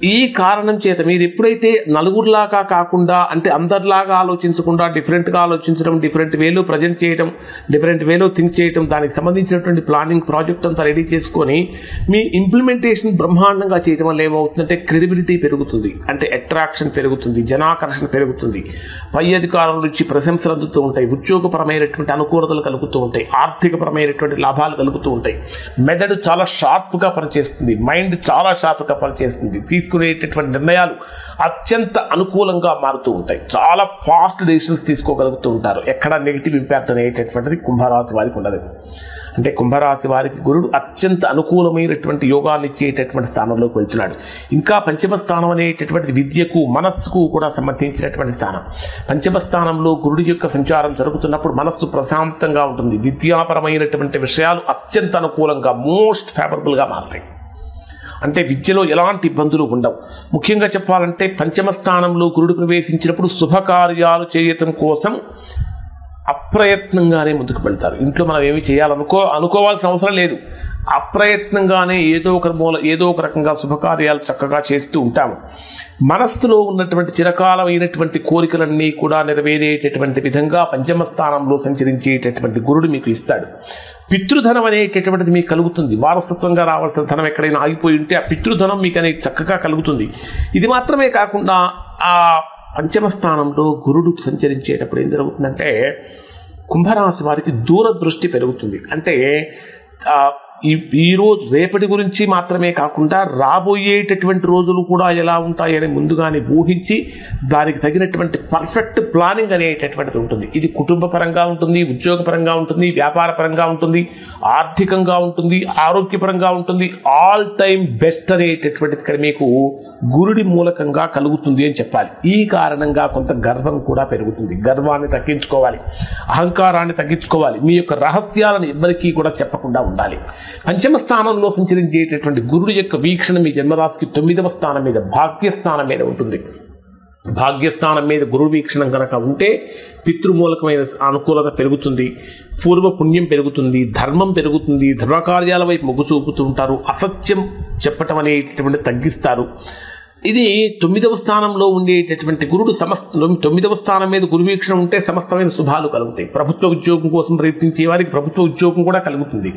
ఈ కారణం చేత మీరు ఎప్పుడైతే నలుగురిలాగా కాకుండా అంటే అందరిలాగా ఆలోచించకుండా డిఫరెంట్గా ఆలోచించడం, డిఫరెంట్ వేలో ప్రజెంట్ చేయడం, డిఫరెంట్ వేలో థింక్ చేయడం, దానికి సంబంధించినటువంటి ప్లానింగ్ ప్రాజెక్ట్ అంతా రెడీ చేసుకొని మీ ఇంప్లిమెంటేషన్ బ్రహ్మాండంగా చేయడం వల్ల ఏమవుతుందంటే క్రెడిబిలిటీ పెరుగుతుంది, అంటే అట్రాక్షన్ పెరుగుతుంది, జనాకర్షణ పెరుగుతుంది, పై అధికారుల నుంచి ప్రశంసలు అందుతూ ఉంటాయి, ఉద్యోగపరమైనటువంటి అనుకూలతలు కలుగుతూ ఉంటాయి, ఆర్థికపరమైనటువంటి లాభాలు కలుగుతూ ఉంటాయి, మెదడు చాలా షార్ప్గా పనిచేస్తుంది, మైండ్ చాలా షార్ప్గా పనిచేస్తుంది, తీసుకునేటటువంటి నిర్ణయాలు అత్యంత అనుకూలంగా మారుతూ ఉంటాయి, చాలా ఫాస్ట్ డెసిషన్స్ తీసుకోగలుగుతూ ఉంటారు. ఎక్కడ నెగిటివ్ ఇంపాక్ట్ అనేటటువంటిది కుంభరాశి వారికి ఉండదు. అంటే కుంభరాశి వారికి గురుడు అత్యంత అనుకూలమైనటువంటి యోగాన్ని ఇచ్చేటటువంటి స్థానంలోకి వెళ్తున్నాడు. ఇంకా పంచమ స్థానం అనేటటువంటి విద్యకు, మనస్సుకు కూడా సంబంధించినటువంటి స్థానం. పంచమ స్థానంలో గురుడి యొక్క సంచారం జరుగుతున్నప్పుడు మనస్సు ప్రశాంతంగా ఉంటుంది, విద్యాపరమైనటువంటి విషయాలు అత్యంత అనుకూలంగా మోస్ట్ ఫేవరబుల్గా మారుతాయి. అంటే విద్యలో ఎలాంటి ఇబ్బందులు ఉండవు. ముఖ్యంగా చెప్పాలంటే పంచమ స్థానంలో గురుడు ప్రవేశించినప్పుడు శుభకార్యాలు చేయటం కోసం అప్రయత్నంగానే ముందుకు వెళ్తారు. ఇంట్లో మనం ఏమి అనుకోవాల్సిన అవసరం లేదు. అప్రయత్నంగానే ఏదో ఒక రకంగా శుభకార్యాలు చక్కగా చేస్తూ ఉంటాము. మనస్సులో ఉన్నటువంటి చిరకాలమైనటువంటి కోరికలన్నీ కూడా నెరవేరేటటువంటి విధంగా పంచమ స్థానంలో సంచరించేటటువంటి గురుడు మీకు ఇస్తాడు. పితృధనం అనేటటువంటిది మీకు కలుగుతుంది. వారసత్వంగా రావాల్సిన ధనం ఎక్కడైనా ఆగిపోయి ఉంటే ఆ పితృధనం మీకు అనేది చక్కగా కలుగుతుంది. ఇది మాత్రమే కాకుండా ఆ పంచమ స్థానంలో గురుడు సంచరించేటప్పుడు ఏం జరుగుతుందంటే కుంభరాశి వారికి దూరదృష్టి పెరుగుతుంది. అంటే ఈరోజు రేపటి గురించి మాత్రమే కాకుండా రాబోయేటటువంటి రోజులు కూడా ఎలా ఉంటాయని ముందుగానే ఊహించి దానికి తగినటువంటి పర్ఫెక్ట్ ప్లానింగ్ అనేటటువంటిది ఉంటుంది. ఇది కుటుంబ పరంగా ఉంటుంది, ఉద్యోగపరంగా ఉంటుంది, వ్యాపార పరంగా ఉంటుంది, ఆర్థికంగా ఉంటుంది, ఆరోగ్యపరంగా ఉంటుంది. ఆల్ టైమ్ బెస్ట్ అనేటటువంటిది ఇక్కడ మీకు గురుడి మూలకంగా కలుగుతుంది అని చెప్పాలి. ఈ కారణంగా కొంత గర్వం కూడా పెరుగుతుంది. గర్వాన్ని తగ్గించుకోవాలి, అహంకారాన్ని తగ్గించుకోవాలి, మీ యొక్క రహస్యాలను ఎవరికీ కూడా చెప్పకుండా ఉండాలి. పంచమ స్థానంలో సంచరించేటటువంటి గురుడు యొక్క వీక్షణ మీ జన్మరాశికి 9వ స్థానం మీద, భాగ్యస్థానం మీద ఉంటుంది. భాగ్యస్థానం మీద గురుడు వీక్షణం కనుక ఉంటే పితృమూలకమైన అనుకూలత పెరుగుతుంది, పూర్వ పుణ్యం పెరుగుతుంది, ధర్మం పెరుగుతుంది, ధర్మకార్యాల వైపు మొగ్గు చూపుతూ ఉంటారు, అసత్యం చెప్పటం అనేటటువంటి తగ్గిస్తారు. ఇది 9వ స్థానంలో ఉండేటటువంటి గురుడు 9వ స్థానం మీద గురు వీక్షణ ఉంటే సమస్తమైన శుభాలు కలుగుతాయి. ప్రభుత్వ ఉద్యోగం కోసం ప్రయత్నించే వారికి ప్రభుత్వ ఉద్యోగం కూడా కలుగుతుంది.